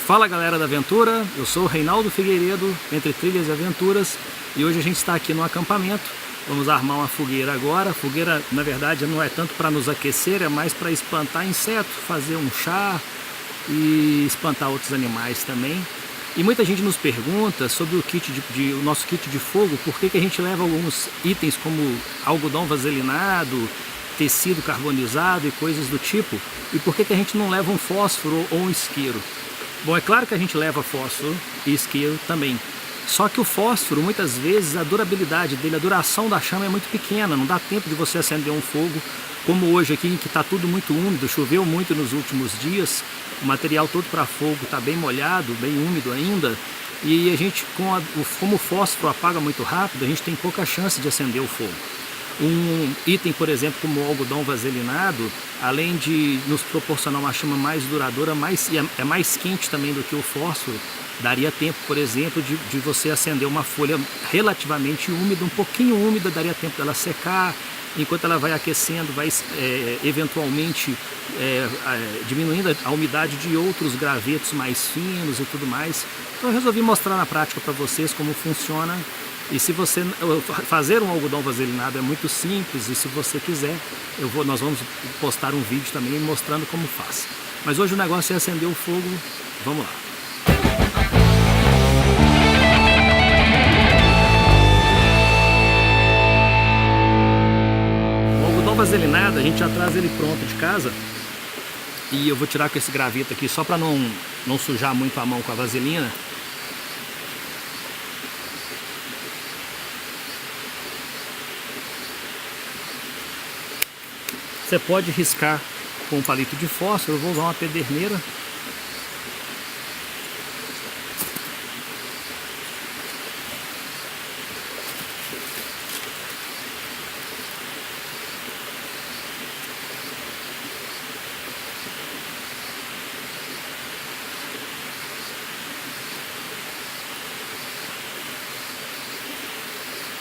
Fala galera da aventura, eu sou o Reinaldo Figueiredo, Entre Trilhas e Aventuras, e hoje a gente está aqui no acampamento. Vamos armar uma fogueira agora. A fogueira, na verdade, não é tanto para nos aquecer, é mais para espantar insetos, fazer um chá e espantar outros animais também. E muita gente nos pergunta sobre o nosso kit de fogo, por que a gente leva alguns itens como algodão vaselinado, tecido carbonizado e coisas do tipo, e por que a gente não leva um fósforo ou um isqueiro. Bom, é claro que a gente leva fósforo e isqueiro também, só que o fósforo, muitas vezes, a durabilidade dele, a duração da chama é muito pequena, não dá tempo de você acender um fogo, como hoje aqui, que está tudo muito úmido, choveu muito nos últimos dias, o material todo para fogo está bem molhado, bem úmido ainda, e a gente, como o fósforo apaga muito rápido, a gente tem pouca chance de acender o fogo. Um item, por exemplo, como o algodão vaselinado, além de nos proporcionar uma chama mais duradoura, é mais quente também do que o fósforo, daria tempo, por exemplo, de você acender uma folha relativamente úmida, um pouquinho úmida, daria tempo dela secar, enquanto ela vai aquecendo, vai eventualmente diminuindo a umidade de outros gravetos mais finos e tudo mais. Então eu resolvi mostrar na prática para vocês como funciona. E se você fazer um algodão vaselinado é muito simples, e se você quiser, nós vamos postar um vídeo também mostrando como faz. Mas hoje o negócio é acender o fogo, vamos lá. O algodão vaselinado, a gente já traz ele pronto de casa, e eu vou tirar com esse graveto aqui só para não sujar muito a mão com a vaselina. Você pode riscar com um palito de fósforo, eu vou usar uma pederneira.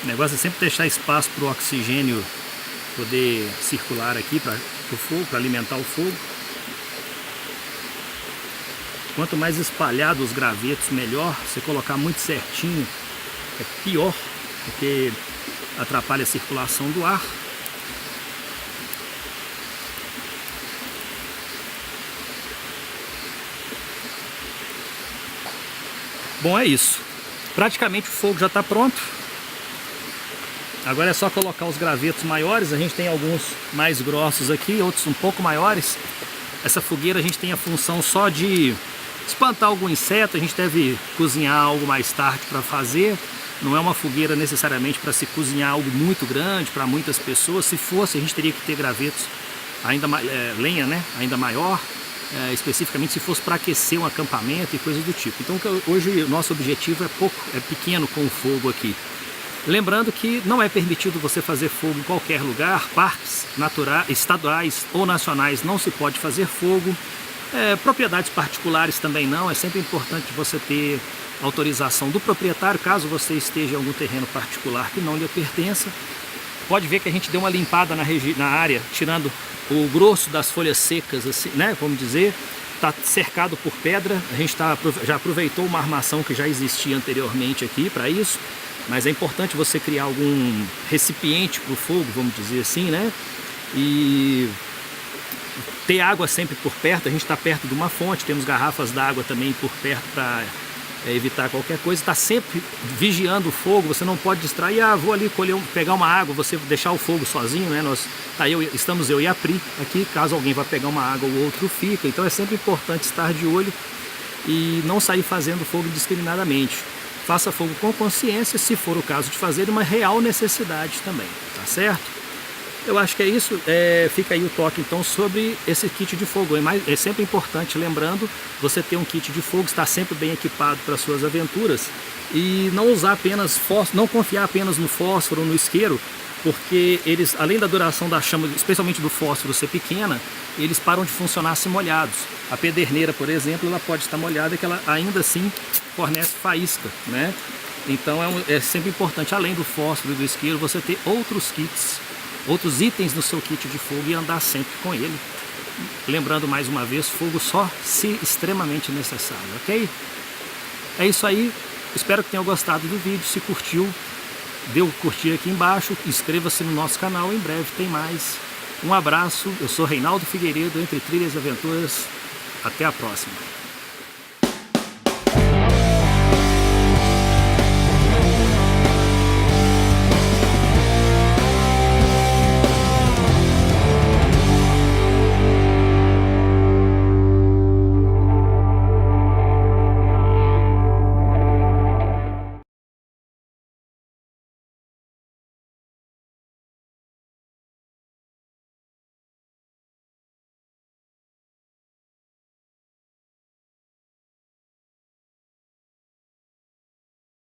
O negócio é sempre deixar espaço para o oxigênio poder circular aqui para o fogo, para alimentar o fogo. Quanto mais espalhado os gravetos, melhor. Se colocar muito certinho é pior, porque atrapalha a circulação do ar. Bom, é isso. Praticamente o fogo já está pronto. Agora é só colocar os gravetos maiores. A gente tem alguns mais grossos aqui, outros um pouco maiores. Essa fogueira a gente tem a função só de espantar algum inseto. A gente deve cozinhar algo mais tarde para fazer. Não é uma fogueira necessariamente para se cozinhar algo muito grande, para muitas pessoas. Se fosse, a gente teria que ter gravetos, lenha, né? Ainda maior. Especificamente se fosse para aquecer um acampamento e coisas do tipo. Então hoje o nosso objetivo é pequeno com o fogo aqui. Lembrando que não é permitido você fazer fogo em qualquer lugar, parques naturais, estaduais ou nacionais não se pode fazer fogo, propriedades particulares também não, é sempre importante você ter autorização do proprietário, caso você esteja em algum terreno particular que não lhe pertença. Pode ver que a gente deu uma limpada na área, tirando o grosso das folhas secas, assim, né, vamos dizer. Está cercado por pedra, a gente já aproveitou uma armação que já existia anteriormente aqui para isso. Mas é importante você criar algum recipiente para o fogo, vamos dizer assim, né? E ter água sempre por perto. A gente está perto de uma fonte, temos garrafas d'água também por perto para evitar qualquer coisa. Está sempre vigiando o fogo, você não pode distrair. Vou ali pegar uma água, você deixar o fogo sozinho, né? Estamos eu e a Pri aqui, caso alguém vá pegar uma água, o outro fica. Então é sempre importante estar de olho e não sair fazendo fogo indiscriminadamente. Faça fogo com consciência, se for o caso de fazer uma real necessidade também, tá certo? Eu acho que é isso, fica aí o toque então sobre esse kit de fogo. É sempre importante, lembrando, você ter um kit de fogo, estar sempre bem equipado para suas aventuras e não usar apenas fósforo, não confiar apenas no fósforo ou no isqueiro, porque eles, além da duração da chama, especialmente do fósforo ser pequena, eles param de funcionar se molhados. A pederneira, por exemplo, ela pode estar molhada que ela ainda assim fornece faísca, né? Então é sempre importante, além do fósforo e do isqueiro, você ter outros kits, outros itens no seu kit de fogo e andar sempre com ele. lembrando mais uma vez, fogo só se extremamente necessário, ok? É isso aí, espero que tenham gostado do vídeo. Se curtiu, dê o curtir aqui embaixo, inscreva-se no nosso canal, em breve tem mais. Um abraço, eu sou Reinaldo Figueiredo, Entre Trilhas e Aventuras, até a próxima.